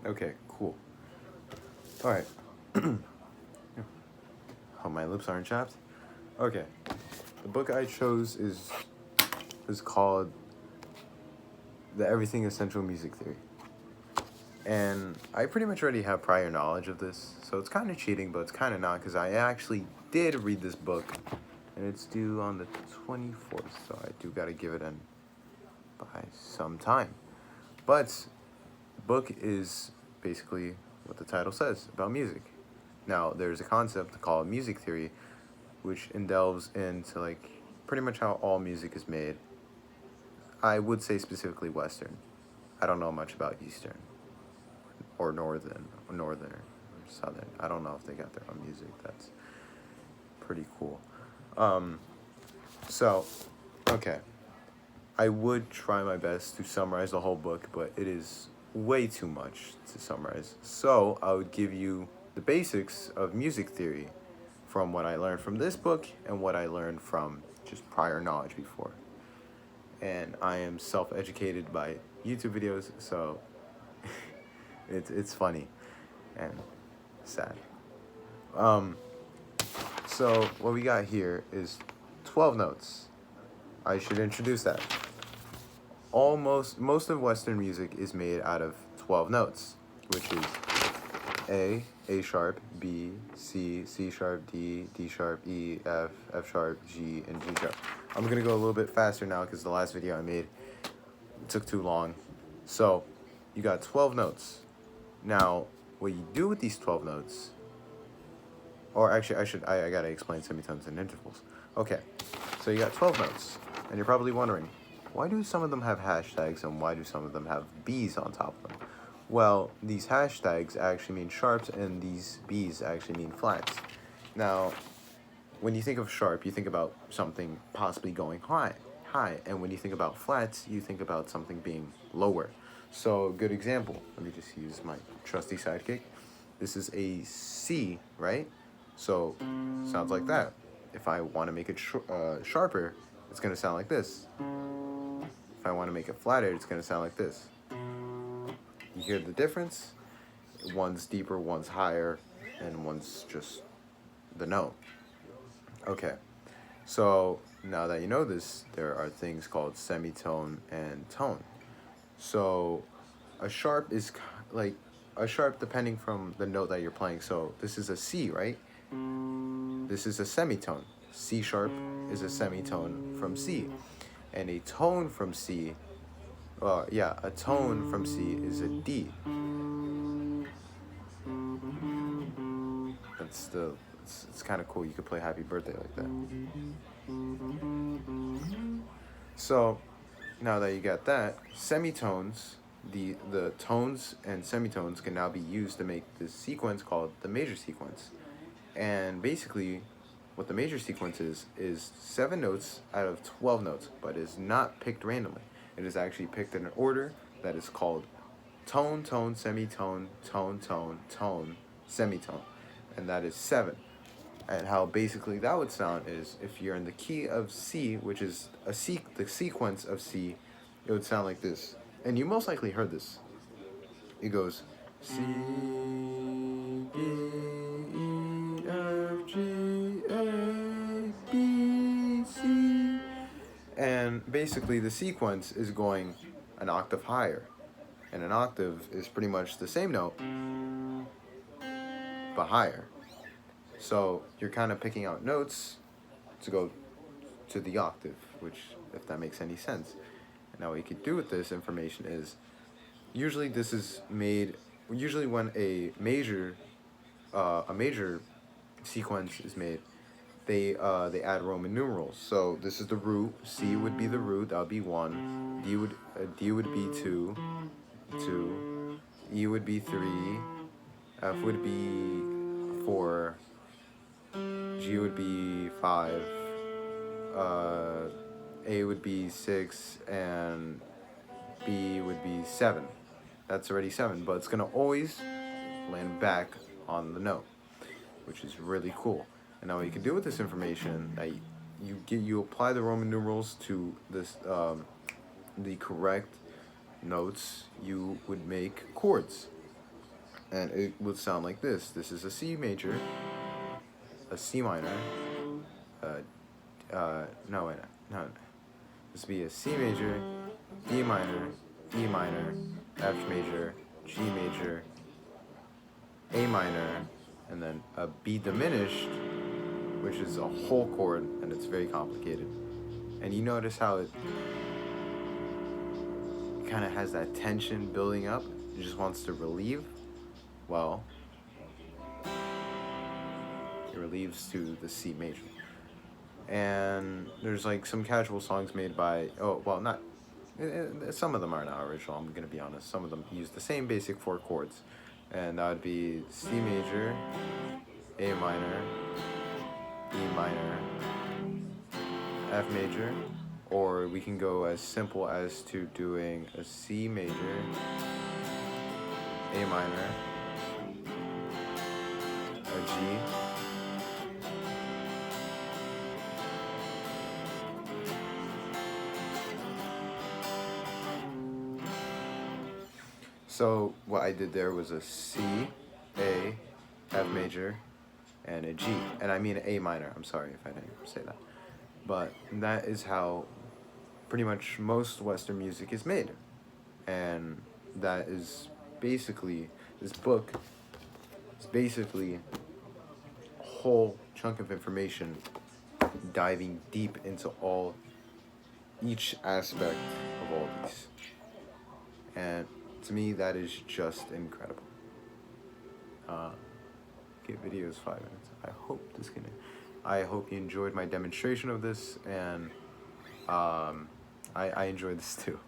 Okay, cool. All right. Oh, my lips aren't chapped. Okay. The book I chose is called The Everything Essential Music Theory. And I pretty much already have prior knowledge of this, so it's kind of cheating, but it's kind of not, because I actually did read this book, and it's due on the 24th, so I do got to give it in by some time. But the book is basically what the title says about music. Now, there's a concept called music theory, which delves into like pretty much how all music is made. I would say specifically Western. I don't know much about Eastern or Northern or Southern. I don't know if they got their own music. That's pretty cool. Um, so, okay. I would try my best to summarize the whole book, but it is way too much to summarize. So, I would give you the basics of music theory from what I learned from this book and what I learned from just prior knowledge before. And I am self-educated by YouTube videos, so it's funny and sad. Um, so what we got here is 12 notes. I should introduce that. Most of Western music is made out of 12 notes, which is A sharp, B, C, C sharp, D, D sharp, E, F sharp, G, and G sharp. I'm gonna go a little bit faster now because the last video I made took too long. So, you got 12 notes. Now, what you do with these 12 notes, or actually I gotta explain semitones and intervals. Okay, so you got 12 notes, and you're probably wondering, why do some of them have hashtags and why do some of them have B's on top of them? Well, these hashtags actually mean sharps and these B's actually mean flats. Now, when you think of sharp, you think about something possibly going high, and when you think about flats, you think about something being lower. So, a good example, let me just use my trusty sidekick. This is a C, right? So, sounds like that. If I want to make it sharper, it's going to sound like this. If I want to make it flatter, it's going to sound like this. You hear the difference? One's deeper, one's higher, and one's just the note. Okay, so now that you know this, there are things called semitone and tone. So a sharp is like a sharp depending from the note that you're playing. So this is a C, right? This is a semitone. C sharp is a semitone from C. And a tone from C, a tone from C is a D. It's kind of cool. You could play Happy Birthday like that. So now that you got that, semitones, the tones and semitones can now be used to make this sequence called the major sequence. And basically, what the major sequence is 7 notes out of 12 notes, but is not picked randomly. It is actually picked in an order that is called tone, tone, semitone, tone, tone, tone, semitone. And that is 7. And how basically that would sound is if you're in the key of C, which is the sequence of C, it would sound like this. And you most likely heard this. It goes C, D, E, F, G, A, B, C. And basically the sequence is going an octave higher. And an octave is pretty much the same note, but higher. So you're kind of picking out notes to go to the octave, which, if that makes any sense. Now what you could do with this information is, usually this is made, usually when a major sequence is made, they add Roman numerals. So this is the root. C would be the root. That would be 1. D would be 2. E would be 3. F would be 4. G would be 5. A would be 6, and B would be 7. That's already 7, but it's gonna always land back on the note, which is really cool. And now what you can do with this information, you apply the Roman numerals to this the correct notes, you would make chords. And it would sound like this. This is a C major, a C minor, no, wait, no. This would be a C major, D minor, E minor, F major, G major, A minor, and then a B diminished, which is a whole chord, and it's very complicated. And you notice how it kind of has that tension building up. It just wants to relieve. Well, it relieves to the C major. And there's like some casual songs made by, not, some of them are not original, I'm gonna be honest. Some of them use the same basic 4 chords. And that would be C major, A minor, E minor, F major, or we can go as simple as to doing a C major, A minor, a G, so what I did there was a C, A, F major, and a G. And I mean A minor, I'm sorry if I didn't say that. But that is how pretty much most Western music is made. And that is basically, this book is basically a whole chunk of information diving deep into each aspect of all these. And to me, that is just incredible. Give videos 5 minutes. I hope you enjoyed my demonstration of this, and I enjoyed this too.